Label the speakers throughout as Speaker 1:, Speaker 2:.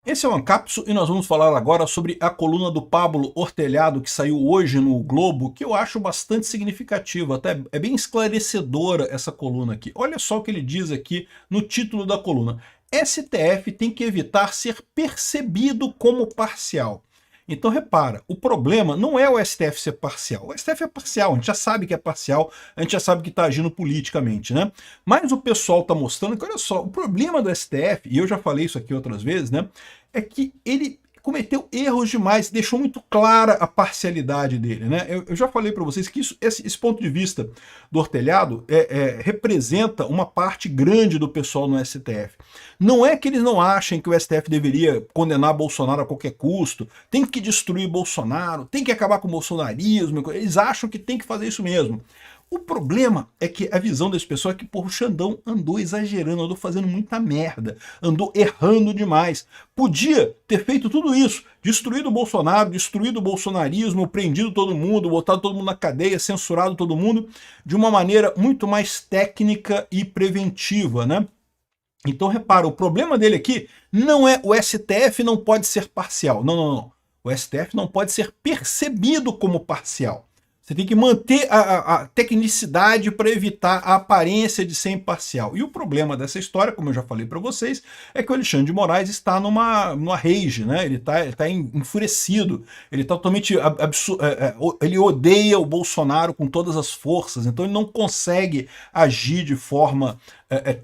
Speaker 1: Esse é o Ancapso e nós vamos falar agora sobre a coluna do Pablo Hortelhado que saiu hoje no Globo, que eu acho bastante significativa, até é bem esclarecedora essa coluna aqui. Olha só o que ele diz aqui no título da coluna. STF tem que evitar ser percebido como parcial. Então repara, o problema não é o STF ser parcial. O STF é parcial, a gente já sabe que é parcial, a gente já sabe que está agindo politicamente, né? Mas o pessoal está mostrando que, olha só, o problema do STF, e eu já falei isso aqui outras vezes, né? É que ele cometeu erros demais, deixou muito clara a parcialidade dele, né? Eu já falei para vocês que esse ponto de vista do Hortelhado representa uma parte grande do pessoal no STF. Não é que eles não achem que o STF deveria condenar Bolsonaro a qualquer custo, tem que destruir Bolsonaro, tem que acabar com o bolsonarismo, eles acham que tem que fazer isso mesmo. O problema é que a visão desse pessoal é que, porra, o Xandão andou exagerando, andou fazendo muita merda, andou errando demais. Podia ter feito tudo isso, destruído o Bolsonaro, destruído o bolsonarismo, prendido todo mundo, botado todo mundo na cadeia, censurado todo mundo, de uma maneira muito mais técnica e preventiva, né? Então repara, o problema dele aqui não é o STF não pode ser parcial, não. O STF não pode ser percebido como parcial. Você tem que manter a tecnicidade para evitar a aparência de ser imparcial. E o problema dessa história, como eu já falei para vocês, é que o Alexandre de Moraes está numa rage, né? Ele tá enfurecido, ele está totalmente ele odeia o Bolsonaro com todas as forças, então ele não consegue agir de forma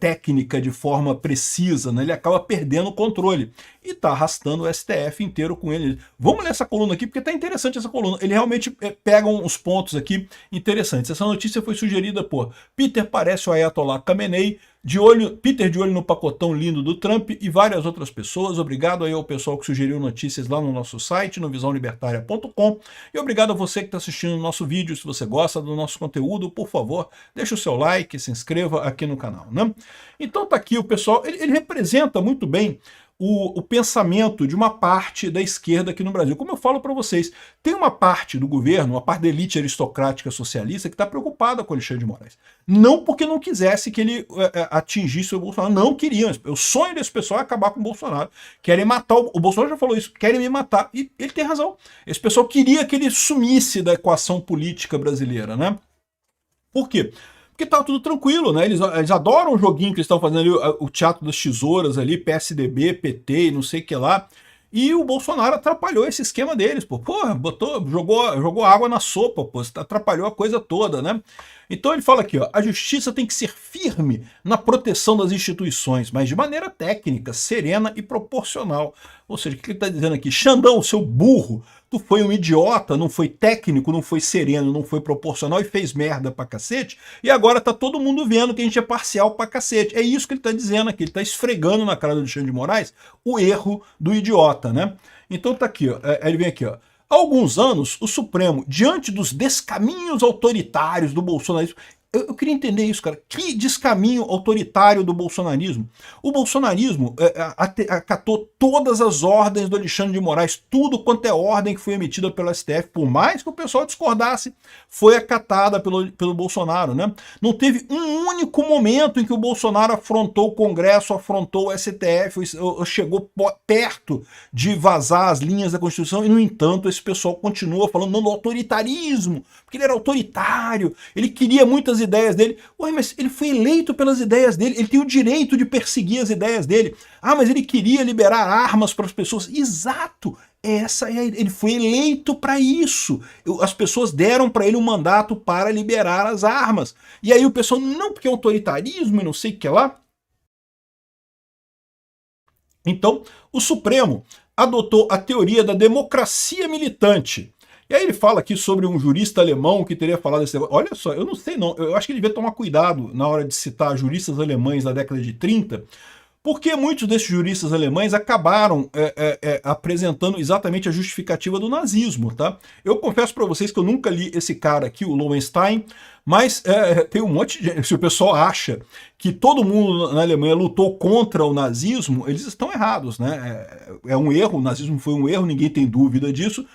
Speaker 1: técnica, de forma precisa, né? Ele acaba perdendo o controle e está arrastando o STF inteiro com ele. Vamos ler essa coluna aqui, porque está interessante essa coluna. Ele realmente pega uns pontos aqui interessantes. Essa notícia foi sugerida por Peter Parece o Ayatollah Khamenei, Peter de olho no pacotão lindo do Trump e várias outras pessoas. Obrigado aí ao pessoal que sugeriu notícias lá no nosso site, no visãolibertaria.com, e obrigado a você que está assistindo o nosso vídeo. Se você gosta do nosso conteúdo, por favor, deixa o seu like, se inscreva aqui no canal, né? Então tá aqui o pessoal, ele representa muito bem o pensamento de uma parte da esquerda aqui no Brasil. Como eu falo para vocês, tem uma parte do governo, uma parte da elite aristocrática socialista que está preocupada com o Alexandre de Moraes. Não porque não quisesse que ele atingisse o Bolsonaro, não queriam. O sonho desse pessoal é acabar com o Bolsonaro. Querem matar, o Bolsonaro já falou isso, querem me matar, e ele tem razão. Esse pessoal queria que ele sumisse da equação política brasileira, né? Por quê? Porque tá tudo tranquilo, né? Eles adoram o joguinho que eles estão fazendo ali, o teatro das tesouras ali, PSDB, PT e não sei o que lá. E o Bolsonaro atrapalhou esse esquema deles, pô. Porra, jogou água na sopa, pô. Atrapalhou a coisa toda, né? Então ele fala aqui, ó, a justiça tem que ser firme na proteção das instituições, mas de maneira técnica, serena e proporcional. Ou seja, o que ele está dizendo aqui? Xandão, seu burro, tu foi um idiota, não foi técnico, não foi sereno, não foi proporcional e fez merda pra cacete, e agora tá todo mundo vendo que a gente é parcial pra cacete. É isso que ele tá dizendo aqui, ele tá esfregando na cara do Alexandre de Moraes o erro do idiota, né? Então tá aqui, ó, ele vem aqui, ó. Há alguns anos, o Supremo, diante dos descaminhos autoritários do bolsonarismo, eu queria entender isso, cara. Que descaminho autoritário do bolsonarismo. O bolsonarismo acatou todas as ordens do Alexandre de Moraes, tudo quanto é ordem que foi emitida pelo STF, por mais que o pessoal discordasse, foi acatada pelo Bolsonaro, né? Não teve um único momento em que o Bolsonaro afrontou o Congresso, afrontou o STF, chegou perto de vazar as linhas da Constituição, e no entanto esse pessoal continua falando não do autoritarismo, porque ele era autoritário, ele queria muitas ideias dele. Ué, mas ele foi eleito pelas ideias dele, ele tem o direito de perseguir as ideias dele. Ah, mas ele queria liberar armas para as pessoas. Exato! Ele foi eleito para isso. As pessoas deram para ele um mandato para liberar as armas. E aí o pessoal, não, porque é autoritarismo e não sei o que lá. Então, o Supremo adotou a teoria da democracia militante. E aí ele fala aqui sobre um jurista alemão que teria falado esse negócio. Olha só, eu não sei não, eu acho que ele devia tomar cuidado na hora de citar juristas alemães da década de 30, porque muitos desses juristas alemães acabaram apresentando exatamente a justificativa do nazismo, tá? Eu confesso para vocês que eu nunca li esse cara aqui, o Lowenstein, mas tem um monte de gente, se o pessoal acha que todo mundo na Alemanha lutou contra o nazismo, eles estão errados, né? É um erro, o nazismo foi um erro, ninguém tem dúvida disso,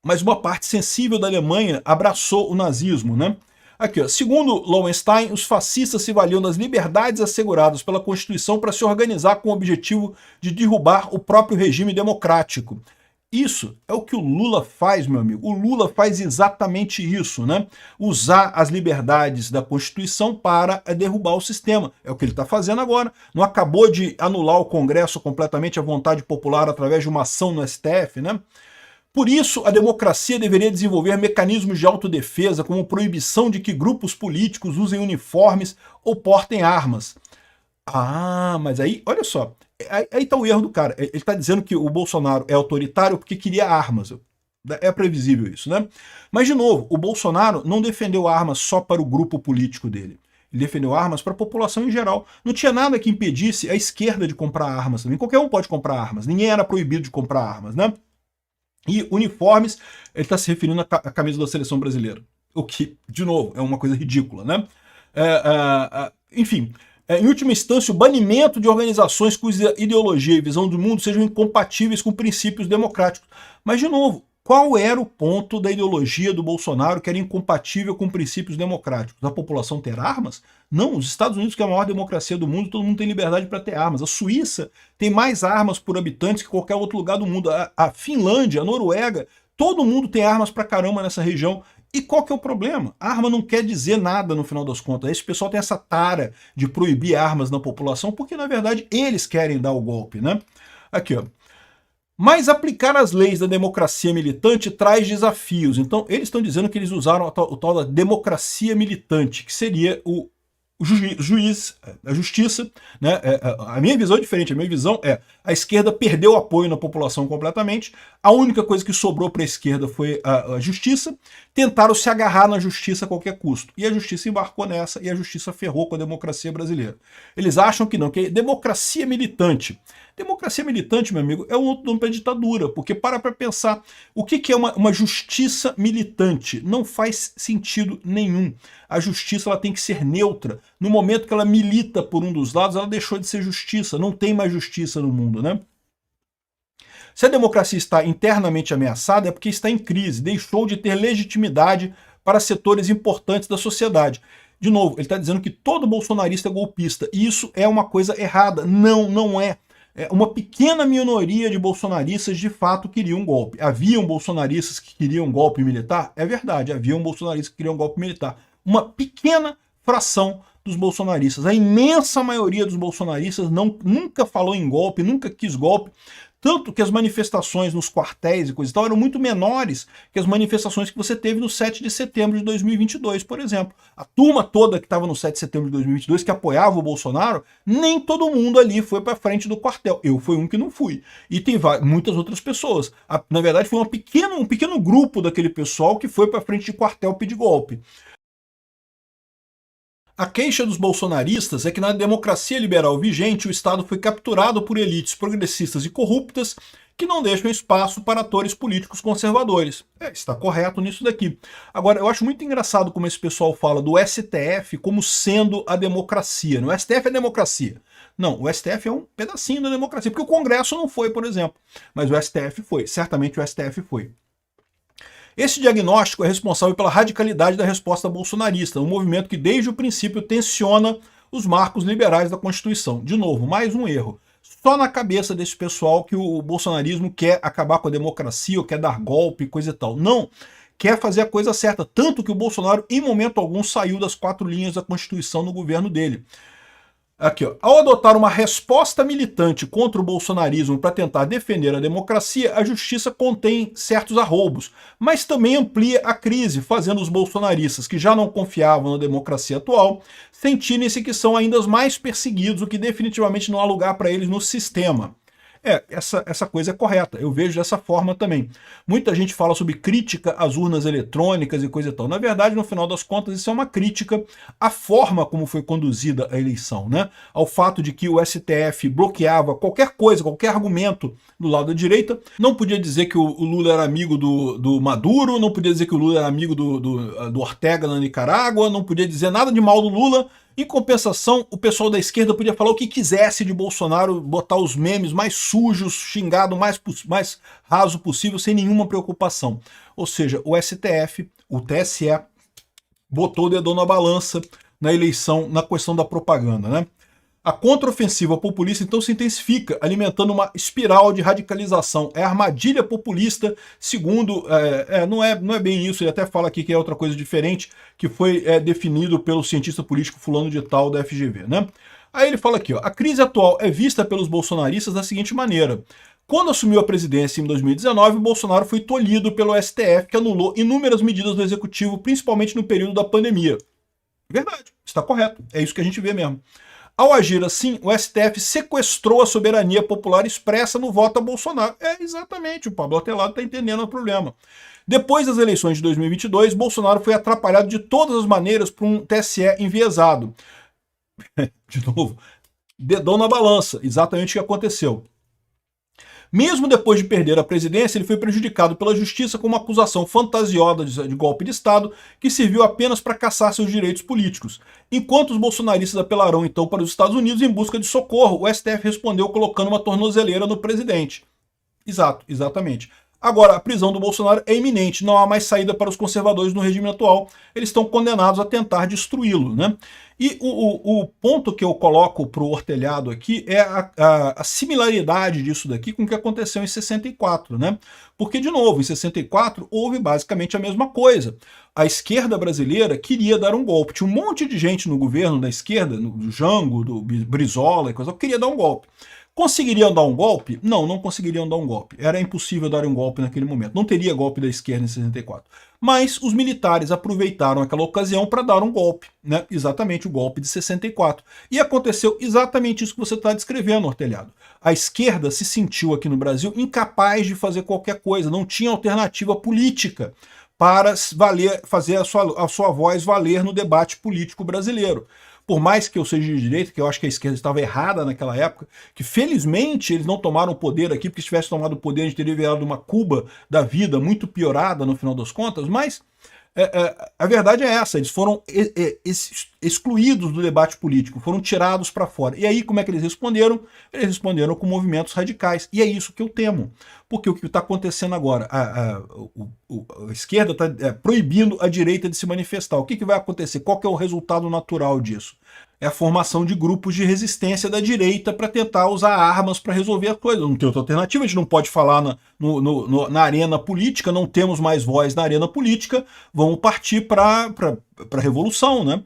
Speaker 1: mas uma parte sensível da Alemanha abraçou o nazismo, né? Aqui, ó. Segundo Lowenstein, os fascistas se valiam das liberdades asseguradas pela Constituição para se organizar com o objetivo de derrubar o próprio regime democrático. Isso é o que o Lula faz, meu amigo. O Lula faz exatamente isso, né? Usar as liberdades da Constituição para derrubar o sistema. É o que ele está fazendo agora. Não acabou de anular o Congresso completamente à vontade popular através de uma ação no STF, né? Por isso, a democracia deveria desenvolver mecanismos de autodefesa, como proibição de que grupos políticos usem uniformes ou portem armas. Ah, mas aí, olha só, aí está o erro do cara. Ele está dizendo que o Bolsonaro é autoritário porque queria armas. É previsível isso, né? Mas, de novo, o Bolsonaro não defendeu armas só para o grupo político dele. Ele defendeu armas para a população em geral. Não tinha nada que impedisse a esquerda de comprar armas também. Qualquer um pode comprar armas. Ninguém era proibido de comprar armas, né? E uniformes, ele está se referindo à camisa da seleção brasileira. O que, de novo, é uma coisa ridícula, né? Enfim, em última instância, o banimento de organizações cuja ideologia e visão do mundo sejam incompatíveis com princípios democráticos. Mas, de novo, qual era o ponto da ideologia do Bolsonaro que era incompatível com princípios democráticos? A população ter armas? Não, os Estados Unidos, que é a maior democracia do mundo, todo mundo tem liberdade para ter armas. A Suíça tem mais armas por habitantes que qualquer outro lugar do mundo. A Finlândia, a Noruega, todo mundo tem armas pra caramba nessa região. E qual que é o problema? A arma não quer dizer nada no final das contas. Esse pessoal tem essa tara de proibir armas na população porque, na verdade, eles querem dar o golpe, né? Aqui, ó. Mas aplicar as leis da democracia militante traz desafios. Então, eles estão dizendo que eles usaram o tal da democracia militante, que seria o juiz, a justiça, né? A minha visão é diferente. A minha visão é a esquerda perdeu o apoio na população completamente. A única coisa que sobrou para a esquerda foi a justiça. Tentaram se agarrar na justiça a qualquer custo. E a justiça embarcou nessa e a justiça ferrou com a democracia brasileira. Eles acham que não, que é democracia militante. Democracia militante, meu amigo, é um outro nome para ditadura, porque para pensar o que é uma justiça militante. Não faz sentido nenhum. A justiça ela tem que ser neutra. No momento que ela milita por um dos lados, ela deixou de ser justiça. Não tem mais justiça no mundo, né? Se a democracia está internamente ameaçada, é porque está em crise, deixou de ter legitimidade para setores importantes da sociedade. De novo, ele está dizendo que todo bolsonarista é golpista, e isso é uma coisa errada. Não, não é. Uma pequena minoria de bolsonaristas de fato queriam um golpe. Haviam bolsonaristas que queriam um golpe militar? É verdade, haviam bolsonaristas que queriam um golpe militar. Uma pequena fração dos bolsonaristas. A imensa maioria dos bolsonaristas nunca falou em golpe, nunca quis golpe. Tanto que as manifestações nos quartéis e coisa e tal eram muito menores que as manifestações que você teve no 7 de setembro de 2022, por exemplo. A turma toda que estava no 7 de setembro de 2022, que apoiava o Bolsonaro, nem todo mundo ali foi para frente do quartel. Eu fui um que não fui. E tem muitas outras pessoas. Na verdade, foi um pequeno grupo daquele pessoal que foi para frente de quartel pedir golpe. A queixa dos bolsonaristas é que na democracia liberal vigente o Estado foi capturado por elites progressistas e corruptas que não deixam espaço para atores políticos conservadores. Está correto nisso daqui. Agora, eu acho muito engraçado como esse pessoal fala do STF como sendo a democracia. O STF é democracia. Não, o STF é um pedacinho da democracia, porque o Congresso não foi, por exemplo. Mas o STF foi, certamente o STF foi. Esse diagnóstico é responsável pela radicalidade da resposta bolsonarista, um movimento que desde o princípio tensiona os marcos liberais da Constituição. De novo, mais um erro. Só na cabeça desse pessoal que o bolsonarismo quer acabar com a democracia ou quer dar golpe, coisa e tal. Não, quer fazer a coisa certa. Tanto que o Bolsonaro, em momento algum, saiu das 4 linhas da Constituição no governo dele. Aqui, ó. Ao adotar uma resposta militante contra o bolsonarismo para tentar defender a democracia, a justiça contém certos arroubos, mas também amplia a crise, fazendo os bolsonaristas que já não confiavam na democracia atual sentirem-se que são ainda os mais perseguidos, o que definitivamente não há lugar para eles no sistema. Essa coisa é correta, eu vejo dessa forma também. Muita gente fala sobre crítica às urnas eletrônicas e coisa e tal. Na verdade, no final das contas, isso é uma crítica à forma como foi conduzida a eleição, né? Ao fato de que o STF bloqueava qualquer coisa, qualquer argumento do lado da direita. Não podia dizer que o Lula era amigo do Maduro, não podia dizer que o Lula era amigo do Ortega na Nicarágua, não podia dizer nada de mal do Lula. Em compensação, o pessoal da esquerda podia falar o que quisesse de Bolsonaro, botar os memes mais sujos, xingado mais raso possível, sem nenhuma preocupação. Ou seja, o STF, o TSE, botou o dedão na balança na eleição, na questão da propaganda, né? A contraofensiva populista então se intensifica, alimentando uma espiral de radicalização. É armadilha populista, segundo, não é bem isso, ele até fala aqui que é outra coisa diferente, que foi definido pelo cientista político fulano de tal da FGV, né? Aí ele fala aqui, ó, a crise atual é vista pelos bolsonaristas da seguinte maneira: quando assumiu a presidência em 2019, Bolsonaro foi tolhido pelo STF, que anulou inúmeras medidas do executivo, principalmente no período da pandemia. Verdade, está correto, é isso que a gente vê mesmo. Ao agir assim, o STF sequestrou a soberania popular expressa no voto a Bolsonaro. É exatamente, o Pablo Atelado está entendendo o problema. Depois das eleições de 2022, Bolsonaro foi atrapalhado de todas as maneiras por um TSE enviesado. De novo, dedão na balança, exatamente o que aconteceu. Mesmo depois de perder a presidência, ele foi prejudicado pela justiça com uma acusação fantasiosa de golpe de Estado que serviu apenas para caçar seus direitos políticos. Enquanto os bolsonaristas apelarão então para os Estados Unidos em busca de socorro, o STF respondeu colocando uma tornozeleira no presidente. Exatamente. Agora, a prisão do Bolsonaro é iminente, não há mais saída para os conservadores no regime atual, eles estão condenados a tentar destruí-lo, né? E o ponto que eu coloco para o Ortelhado aqui é a similaridade disso daqui com o que aconteceu em 64, né? Porque, de novo, em 64 houve basicamente a mesma coisa. A esquerda brasileira queria dar um golpe. Tinha um monte de gente no governo da esquerda, do Jango, do Brizola e coisa, que queria dar um golpe. Conseguiriam dar um golpe? Não, não conseguiriam dar um golpe. Era impossível dar um golpe naquele momento. Não teria golpe da esquerda em 64. Mas os militares aproveitaram aquela ocasião para dar um golpe, né? Exatamente o golpe de 64. E aconteceu exatamente isso que você está descrevendo, Ortelhado. A esquerda se sentiu aqui no Brasil incapaz de fazer qualquer coisa, não tinha alternativa política para fazer a sua voz valer no debate político brasileiro. Por mais que eu seja de direita, que eu acho que a esquerda estava errada naquela época, que felizmente eles não tomaram o poder aqui, porque se tivesse tomado o poder a gente teria virado uma Cuba da vida muito piorada no final das contas, mas a verdade é essa, eles foram excluídos do debate político, foram tirados para fora. E aí como é que eles responderam? Eles responderam com movimentos radicais. E é isso que eu temo. Porque o que está acontecendo agora? A esquerda está proibindo a direita de se manifestar. O que vai acontecer? Qual que é o resultado natural disso? É a formação de grupos de resistência da direita para tentar usar armas para resolver a coisa. Não tem outra alternativa, a gente não pode falar na arena política, não temos mais voz na arena política, vamos partir para a revolução, né?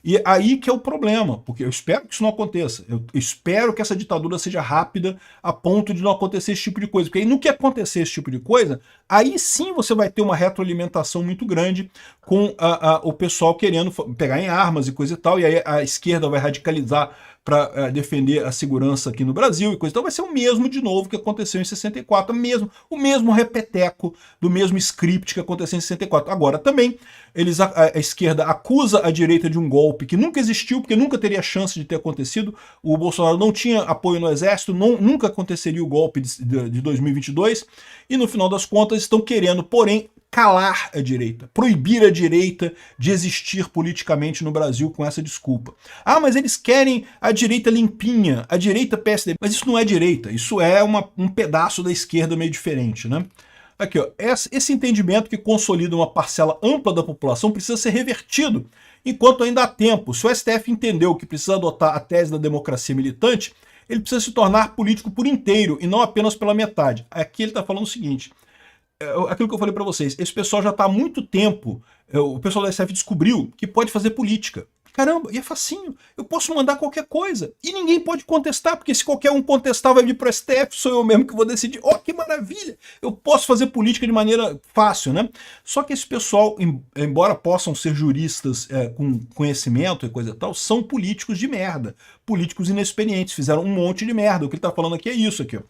Speaker 1: E aí que é o problema, porque eu espero que isso não aconteça. Eu espero que essa ditadura seja rápida a ponto de não acontecer esse tipo de coisa. Porque aí no que acontecer esse tipo de coisa, aí sim você vai ter uma retroalimentação muito grande com o pessoal querendo pegar em armas e coisa e tal, e aí a esquerda vai radicalizar para defender a segurança aqui no Brasil e coisa. Então vai ser o mesmo de novo que aconteceu em 64, o mesmo repeteco do mesmo script que aconteceu em 64. Agora também a esquerda acusa a direita de um golpe que nunca existiu, porque nunca teria chance de ter acontecido. O Bolsonaro não tinha apoio no exército, nunca aconteceria o golpe de 2022, e no final das contas estão querendo, porém, calar a direita, proibir a direita de existir politicamente no Brasil com essa desculpa. Ah, mas eles querem a direita limpinha, a direita PSD. Mas isso não é direita, isso é um pedaço da esquerda meio diferente, né? Aqui, ó, esse entendimento que consolida uma parcela ampla da população precisa ser revertido enquanto ainda há tempo. Se o STF entendeu que precisa adotar a tese da democracia militante, ele precisa se tornar político por inteiro e não apenas pela metade. Aqui ele está falando o seguinte: aquilo que eu falei para vocês, esse pessoal já está há muito tempo, o pessoal da SF descobriu que pode fazer política. Caramba, e é facinho, eu posso mandar qualquer coisa, e ninguém pode contestar, porque se qualquer um contestar vai vir para o STF, sou eu mesmo que vou decidir. Oh, que maravilha, eu posso fazer política de maneira fácil, né? Só que esse pessoal, embora possam ser juristas com conhecimento e coisa e tal, são políticos de merda, políticos inexperientes, fizeram um monte de merda. O que ele está falando aqui é isso aqui, ó.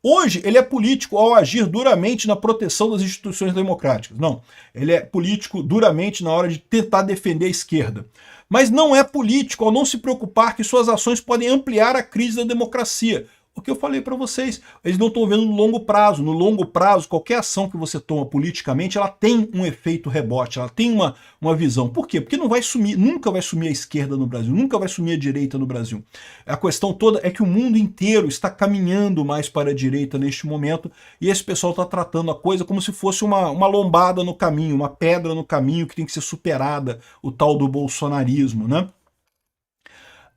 Speaker 1: Hoje, ele é político ao agir duramente na proteção das instituições democráticas. Não, ele é político duramente na hora de tentar defender a esquerda. Mas não é político ao não se preocupar que suas ações podem ampliar a crise da democracia. O que eu falei para vocês, eles não estão vendo no longo prazo. No longo prazo, qualquer ação que você toma politicamente, ela tem um efeito rebote, ela tem uma visão. Por quê? Porque não vai sumir, nunca vai sumir a esquerda no Brasil, nunca vai sumir a direita no Brasil. A questão toda é que o mundo inteiro está caminhando mais para a direita neste momento, e esse pessoal está tratando a coisa como se fosse uma lombada no caminho, uma pedra no caminho que tem que ser superada, o tal do bolsonarismo, né?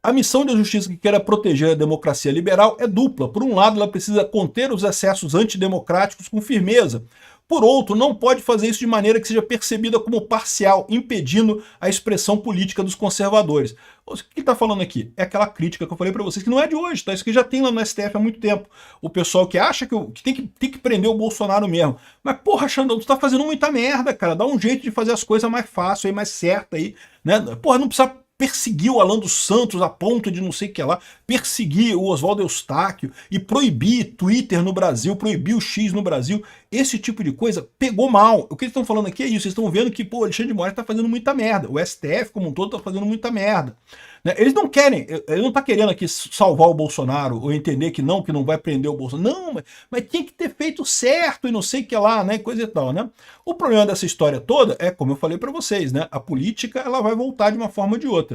Speaker 1: A missão da justiça que quer proteger a democracia liberal é dupla. Por um lado, ela precisa conter os excessos antidemocráticos com firmeza. Por outro, não pode fazer isso de maneira que seja percebida como parcial, impedindo a expressão política dos conservadores. O que ele está falando aqui? É aquela crítica que eu falei para vocês, que não é de hoje, tá? Isso que já tem lá no STF há muito tempo. O pessoal que acha que tem que prender o Bolsonaro mesmo. Mas, porra, Xandão, tu tá fazendo muita merda, cara. Dá um jeito de fazer as coisas mais fácil, aí, mais certa aí, né? Porra, não precisa perseguir o Alan dos Santos a ponto de não sei o que lá, perseguir o Oswaldo Eustáquio e proibir Twitter no Brasil, proibir o X no Brasil, esse tipo de coisa pegou mal. O que eles estão falando aqui é isso, vocês estão vendo que, pô, Alexandre de Moraes está fazendo muita merda, o STF como um todo está fazendo muita merda. Né? Eles não querem, ele não está querendo aqui salvar o Bolsonaro, ou entender que não vai prender o Bolsonaro, não, mas tinha que ter feito certo e não sei o que lá, né, coisa e tal, né. O problema dessa história toda é, como eu falei para vocês, né, a política ela vai voltar de uma forma ou de outra.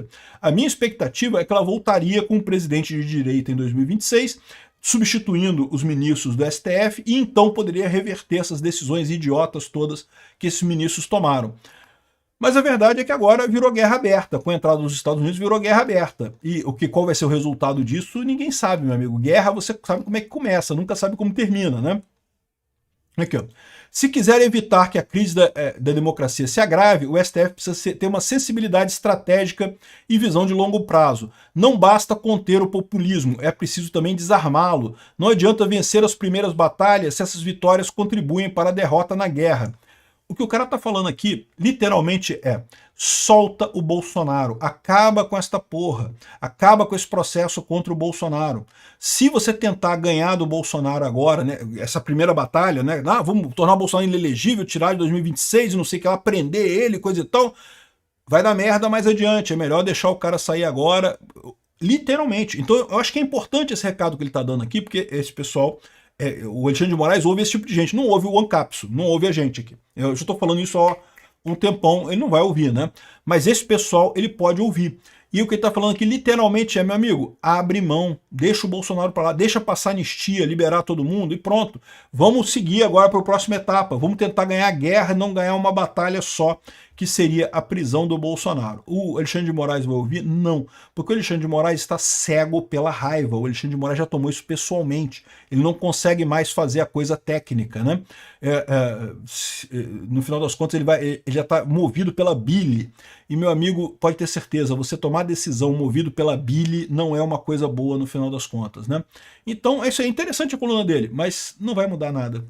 Speaker 1: A minha expectativa é que ela voltaria com um presidente de direita em 2026, substituindo os ministros do STF, e então poderia reverter essas decisões idiotas todas que esses ministros tomaram. Mas a verdade é que agora virou guerra aberta. Com a entrada dos Estados Unidos virou guerra aberta. E qual vai ser o resultado disso, ninguém sabe, meu amigo. Guerra você sabe como é que começa, nunca sabe como termina, né? Aqui, ó. Se quiser evitar que a crise da democracia se agrave, o STF precisa ter uma sensibilidade estratégica e visão de longo prazo. Não basta conter o populismo, é preciso também desarmá-lo. Não adianta vencer as primeiras batalhas se essas vitórias contribuem para a derrota na guerra. O que o cara tá falando aqui, literalmente, é: solta o Bolsonaro, acaba com esta porra, acaba com esse processo contra o Bolsonaro. Se você tentar ganhar do Bolsonaro agora, né, essa primeira batalha, né, vamos tornar o Bolsonaro inelegível, tirar de 2026 e não sei o que lá, prender ele, coisa e tal, vai dar merda mais adiante, é melhor deixar o cara sair agora, literalmente. Então eu acho que é importante esse recado que ele tá dando aqui, porque esse pessoal... o Alexandre de Moraes ouve esse tipo de gente, não ouve o Ancapso, não ouve a gente aqui. Eu já estou falando isso há um tempão, ele não vai ouvir, né? Mas esse pessoal, ele pode ouvir. E o que ele está falando aqui, literalmente, é, meu amigo, abre mão, deixa o Bolsonaro para lá, deixa passar anistia, liberar todo mundo e pronto. Vamos seguir agora para a próxima etapa, vamos tentar ganhar a guerra e não ganhar uma batalha só, que seria a prisão do Bolsonaro. O Alexandre de Moraes vai ouvir? Não, porque o Alexandre de Moraes está cego pela raiva, o Alexandre de Moraes já tomou isso pessoalmente, ele não consegue mais fazer a coisa técnica, né? No final das contas ele já está movido pela bile, e meu amigo, pode ter certeza, você tomar decisão movido pela bile não é uma coisa boa no final das contas, né? Então, isso é interessante a coluna dele, mas não vai mudar nada.